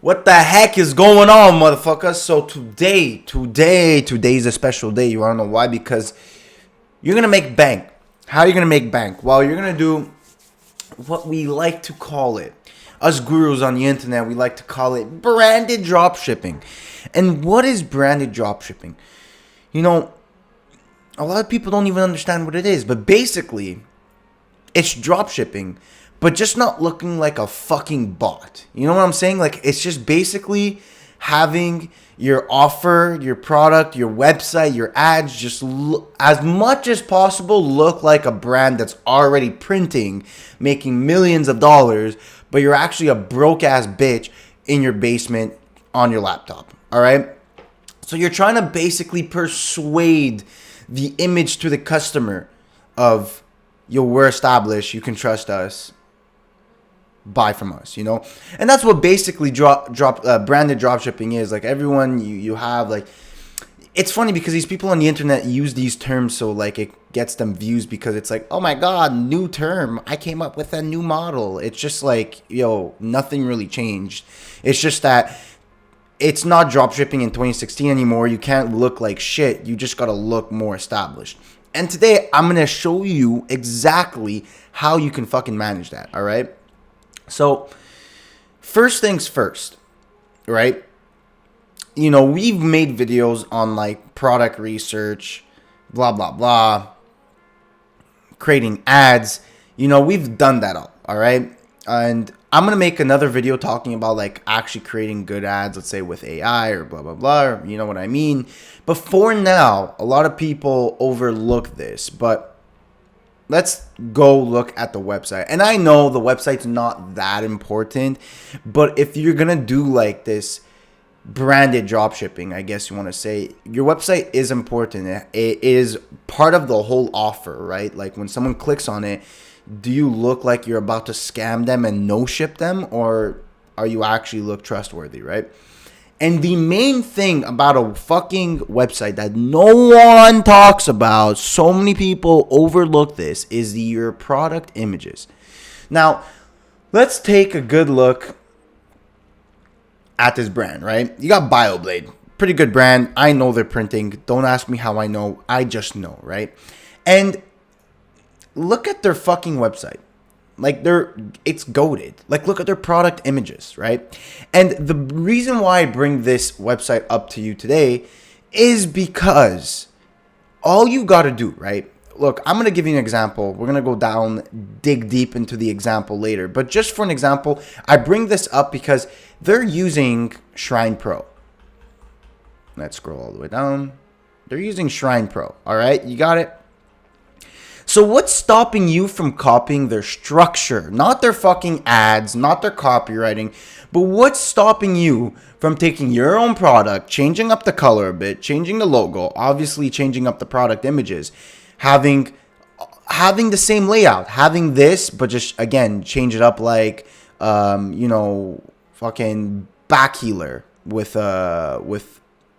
What the heck is going on, motherfuckers? So today's a special day. You wanna know why? Because you're gonna make bank. How are you gonna make bank? Well, you're gonna do what we like to call it. Us gurus on the internet, we like to call it branded dropshipping. And what is branded dropshipping? You know, a lot of people don't even understand what it is. But basically, it's dropshipping, but just not looking like a fucking bot. You know what I'm saying? Like, it's just basically having your offer, your product, your website, your ads just as much as possible look like a brand that's already printing, making millions of dollars, but you're actually a broke ass bitch in your basement on your laptop. All right? So you're trying to basically persuade the image to the customer of, yo, we're established, you can trust us, buy from us, you know? And that's what basically branded dropshipping is. Like, everyone you have, like, it's funny because these people on the internet use these terms so, like, it gets them views because it's like, oh my god, new term, I came up with a new model. It's just like, yo, nothing really changed. It's just that it's not dropshipping in 2016 anymore. You can't look like shit. You just gotta look more established. And today, I'm gonna show you exactly how you can fucking manage that, all right? So, first things first, right? You know, we've made videos on, like, product research, blah, blah, blah, creating ads. You know, we've done that all right? And I'm going to make another video talking about, like, actually creating good ads, let's say with AI or blah, blah, blah, or you know what I mean? But for now, a lot of people overlook this, but let's go look at the website. And I know the website's not that important, but if you're going to do, like, this branded dropshipping, I guess you want to say, your website is important. It is part of the whole offer, right? Like, when someone clicks on it, do you look like you're about to scam them and no ship them, or are you actually look trustworthy, right? And the main thing about a fucking website that no one talks about, so many people overlook this, is your product images. Now, let's take a good look at this brand, right? You got BioBlade. Pretty good brand. I know they're printing. Don't ask me how I know. I just know, right? And look at their fucking website. Like, it's goated. Like, look at their product images, right? And the reason why I bring this website up to you today is because all you got to do, right? Look, I'm going to give you an example. We're going to go dig deep into the example later. But just for an example, I bring this up because they're using Shrine Pro. Let's scroll all the way down. They're using Shrine Pro, all right? You got it? So what's stopping you from copying their structure? Not their fucking ads, not their copywriting, but what's stopping you from taking your own product, changing up the color a bit, changing the logo, obviously changing up the product images, having the same layout, having this, but just, again, change it up like, you know, fucking back healer with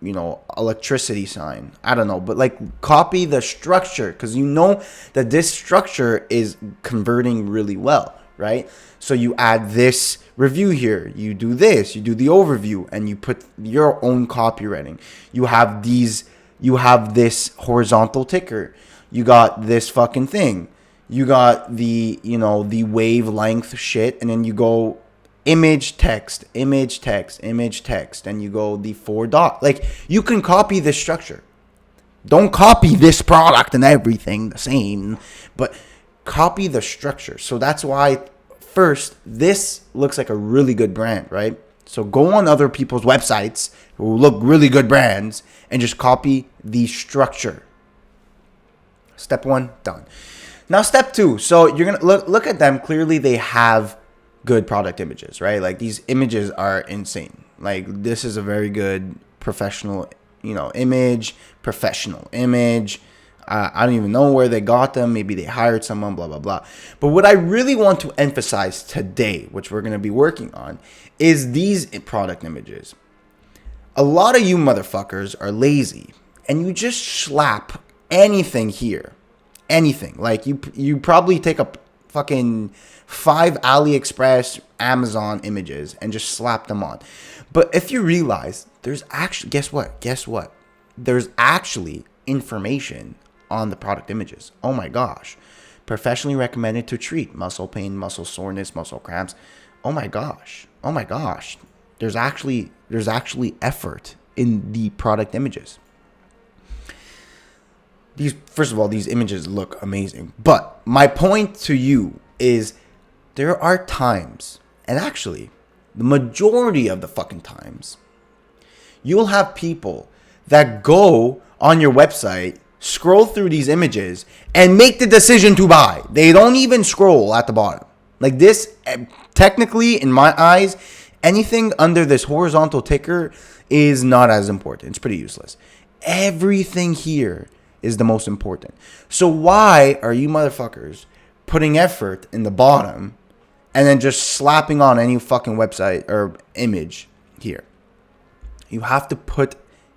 you know, electricity sign. I don't know, but, like, copy the structure, because you know that this structure is converting really well, right? So you add this review here, you do this, you do the overview, and you put your own copywriting. You have this horizontal ticker. You got this fucking thing. You got the, you know, the wavelength shit, and then you go image text, image text, image text, and you go the 4 dot. Like, you can copy this structure. Don't copy this product and everything the same, but copy the structure. So that's why, first, this looks like a really good brand, right? So go on other people's websites who look really good brands and just copy the structure. Step 1, done. Now, step 2. So you're gonna look at them. Clearly, they have good product images, right? Like, these images are insane. Like, this is a very good professional, you know, professional image. I don't even know where they got them. Maybe they hired someone, blah, blah, blah. But what I really want to emphasize today, which we're going to be working on, is these product images. A lot of you motherfuckers are lazy, and you just slap anything here. Anything. Like, you probably take a fucking 5 AliExpress, Amazon images and just slap them on. But if you realize there's actually, guess what? There's actually information on the product images. Oh my gosh. Professionally recommended to treat muscle pain, muscle soreness, muscle cramps. Oh my gosh. There's actually effort in the product images. First of all, these images look amazing. But my point to you is there are times, and actually the majority of the fucking times, you'll have people that go on your website, scroll through these images, and make the decision to buy. They don't even scroll at the bottom. Like this, technically, in my eyes, anything under this horizontal ticker is not as important. It's pretty useless. Everything here is the most important. So why are you motherfuckers putting effort in the bottom and then just slapping on any fucking website or image here? You have to put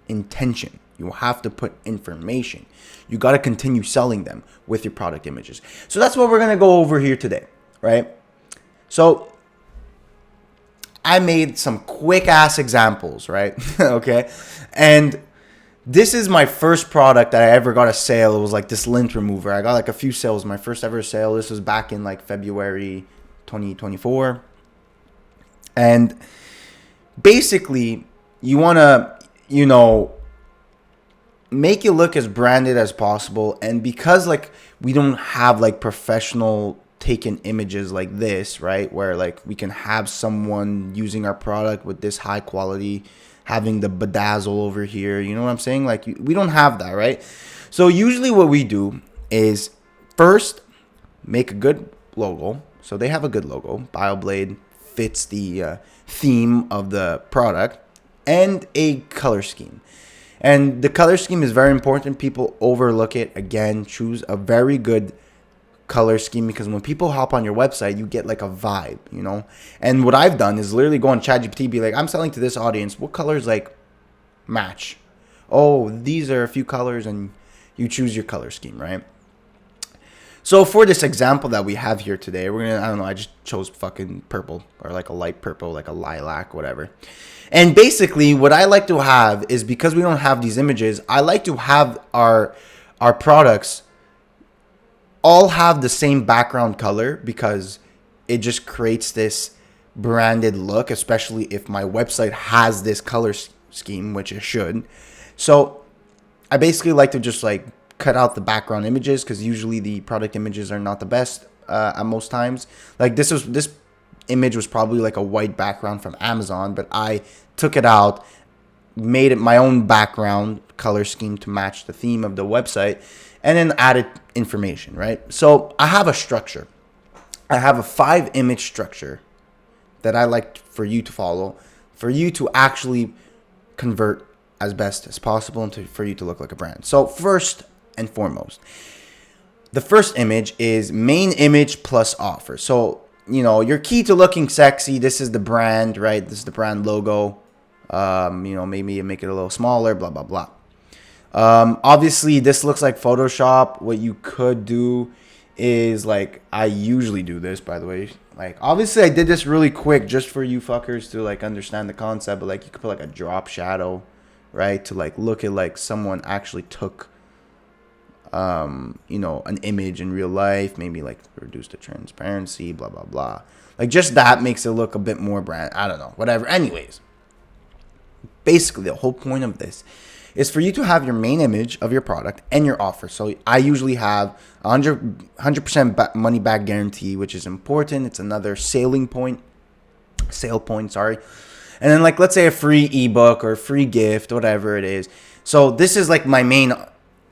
intention. You have to put information. You got to continue selling them with your product images. So that's what we're going to go over here today, right? So I made some quick ass examples, right? Okay. And this is my first product that I ever got a sale. It was like this lint remover. I got like a few sales. My first ever sale. This was back in like February 2024. And basically, you want to, make it look as branded as possible. And because like we don't have like professional taken images like this, right, where like we can have someone using our product with this high quality, having the bedazzle over here, you know what I'm saying? Like we don't have that, right? So usually what we do is first make a good logo. So they have a good logo. BioBlade fits the theme of the product, and a color scheme. And the color scheme is very important. People overlook it. Again, choose a very good color scheme, because when people hop on your website, you get like a vibe, And what I've done is literally go on ChatGPT, be like, I'm selling to this audience. What colors like match? Oh, these are a few colors, and you choose your color scheme, right? So for this example that we have here today, I just chose fucking purple, or like a light purple, like a lilac, whatever. And basically what I like to have is, because we don't have these images, I like to have our products all have the same background color, because it just creates this branded look, especially if my website has this color scheme, which it should. So I basically like to just like cut out the background images, because usually the product images are not the best at most times. Like this image was probably like a white background from Amazon, but I took it out, made it my own background color scheme to match the theme of the website, and then added information, right? So I have a structure. I have a 5-image structure that I like for you to follow, for you to actually convert as best as possible, and for you to look like a brand. So first and foremost, the first image is main image plus offer. So, your key to looking sexy, this is the brand, right? This is the brand logo. Maybe you make it a little smaller, blah, blah, blah. Obviously, this looks like Photoshop. What you could do is, like, I usually do this, by the way. Like, obviously, I did this really quick just for you fuckers to, like, understand the concept. But, like, you could put, like, a drop shadow, right? To, like, look at, like, someone actually took, an image in real life. Maybe, like, reduce the transparency, blah, blah, blah. Like, just that makes it look a bit more brand. I don't know. Whatever. Anyways, basically, the whole point of this is for you to have your main image of your product and your offer. So I usually have 100% money back guarantee, which is important. It's another sale point, sorry. And then, like, let's say a free ebook or a free gift, whatever it is. So this is like my main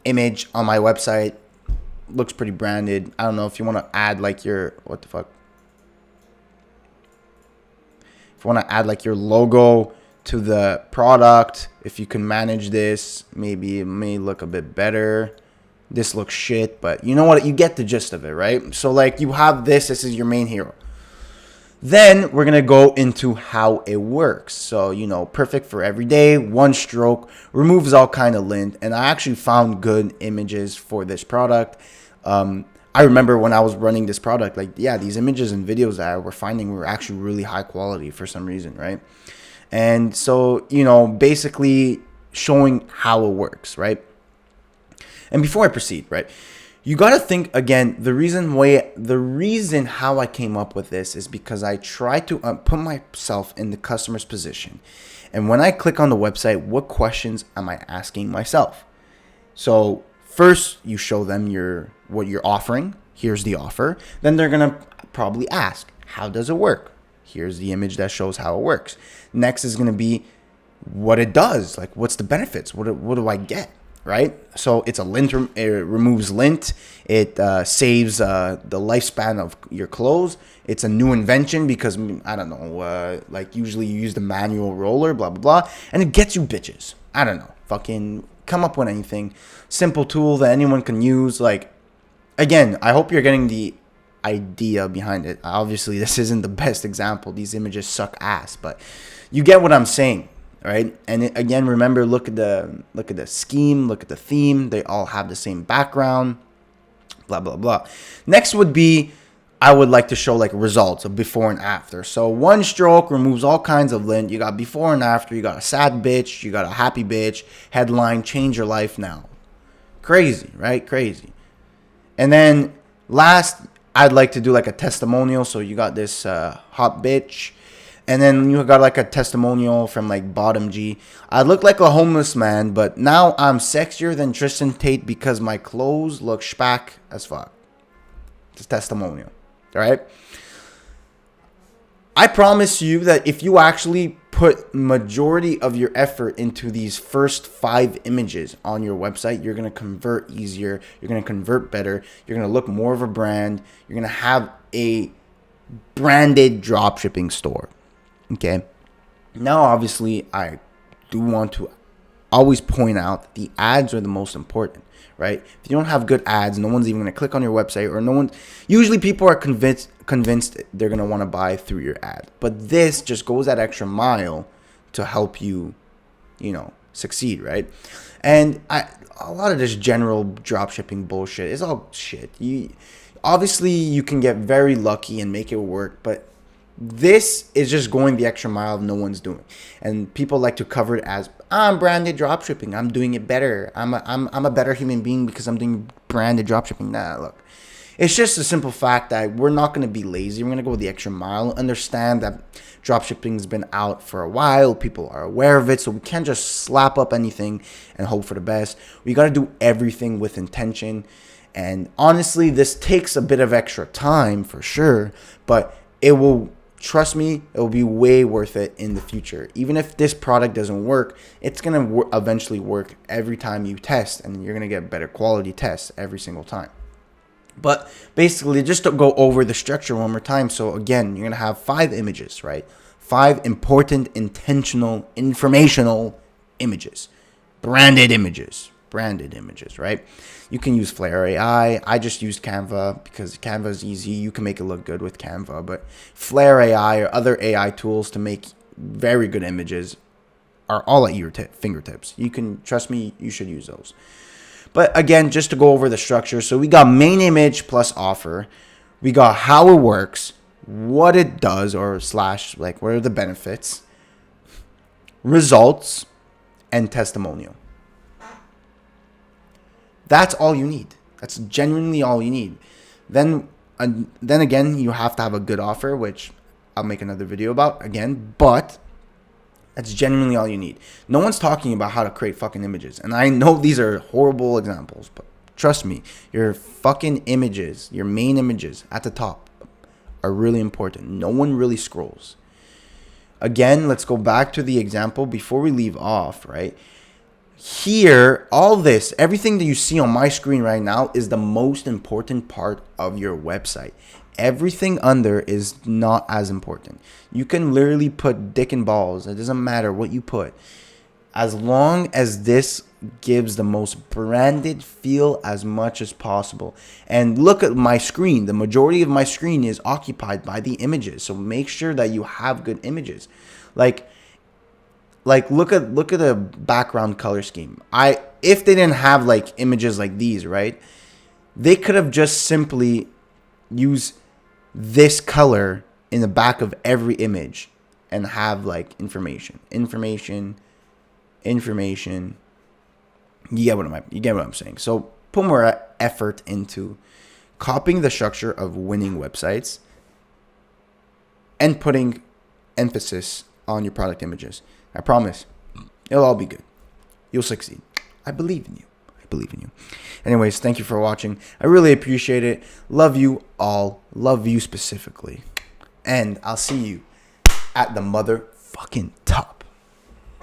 image on my website. Looks pretty branded. I don't know if you want to add like your, if you want to add like your logo to the product, if you can manage this, maybe it may look a bit better. This looks shit, but you know what? You get the gist of it, right? So like you have this is your main hero. Then we're going to go into how it works. So, perfect for every day, one stroke, removes all kind of lint. And I actually found good images for this product. I remember when I was running this product, like, yeah, these images and videos that I were finding were actually really high quality for some reason, right? And so, basically showing how it works, right? And before I proceed, right, you got to think again, the reason how I came up with this is because I try to put myself in the customer's position. And when I click on the website, what questions am I asking myself? So first, you show them what you're offering. Here's the offer. Then they're going to probably ask, how does it work? Here's the image that shows how it works. Next is going to be what it does. Like, what's the benefits? What do I get? Right? So it's a lint, it removes lint. It saves the lifespan of your clothes. It's a new invention because, I don't know, like usually you use the manual roller, blah, blah, blah. And it gets you bitches. I don't know. Fucking come up with anything. Simple tool that anyone can use. Like, again, I hope you're getting the idea behind it. Obviously, this isn't the best example. These images suck ass, but you get what I'm saying, right? And again, remember, look at the scheme, look at the theme. They all have the same background, blah, blah, blah. Next would be, I would like to show like results of before and after. So one stroke removes all kinds of lint. You got before and after. You got a sad bitch. You got a happy bitch. Headline, change your life now. Crazy, right? Crazy. And then last, I'd like to do like a testimonial. So you got this hot bitch. And then you got like a testimonial from like Bottom G. I look like a homeless man, but now I'm sexier than Tristan Tate because my clothes look spack as fuck. It's a testimonial. All right. I promise you that if you actually put majority of your effort into these first 5 images on your website, you're going to convert easier. You're going to convert better. You're going to look more of a brand. You're going to have a branded dropshipping store. Okay. Now, obviously, I do want to always point out that the ads are the most important, right? If you don't have good ads, no one's even going to click on your website, or usually people are convinced they're going to want to buy through your ad. But this just goes that extra mile to help you, succeed, right? And a lot of this general dropshipping bullshit is all shit. Obviously, you can get very lucky and make it work, but this is just going the extra mile no one's doing. And people like to cover it as, I'm branded dropshipping. I'm doing it better. I'm a better human being because I'm doing branded dropshipping. Nah, look. It's just a simple fact that we're not going to be lazy. We're going to go the extra mile. Understand that dropshipping's been out for a while. People are aware of it. So we can't just slap up anything and hope for the best. We got to do everything with intention. And honestly, this takes a bit of extra time for sure. But it will... Trust me, it will be way worth it in the future. Even if this product doesn't work, it's going to eventually work every time you test, and you're going to get better quality tests every single time. But basically, just to go over the structure one more time. So again, you're going to have 5 images, right? 5 important, intentional, informational images. Branded images, right? You can use Flare AI. I just used Canva because Canva is easy. You can make it look good with Canva. But Flare AI or other AI tools to make very good images are all at your fingertips. You can, trust me, you should use those. But again, just to go over the structure. So we got main image plus offer. We got how it works, what it does, or / like what are the benefits, results, and testimonial. That's all you need. That's genuinely all you need. Then again, you have to have a good offer, which I'll make another video about again. But that's genuinely all you need. No one's talking about how to create fucking images. And I know these are horrible examples, but trust me, your fucking images, your main images at the top are really important. No one really scrolls. Again, let's go back to the example before we leave off, right? Here, all this, everything that you see on my screen right now is the most important part of your website. Everything under is not as important. You can literally put dick and balls. It doesn't matter what you put. As long as this gives the most branded feel as much as possible. And look at my screen. The majority of my screen is occupied by the images. So make sure that you have good images. Like look at the background color scheme. If they didn't have like images like these, right? They could have just simply used this color in the back of every image and have like information. You get what I'm saying. So put more effort into copying the structure of winning websites and putting emphasis on your product images. I promise it'll all be good. You'll succeed. I believe in you. Anyways, thank you for watching. I really appreciate it. Love you all. Love you specifically. And I'll see you at the motherfucking top.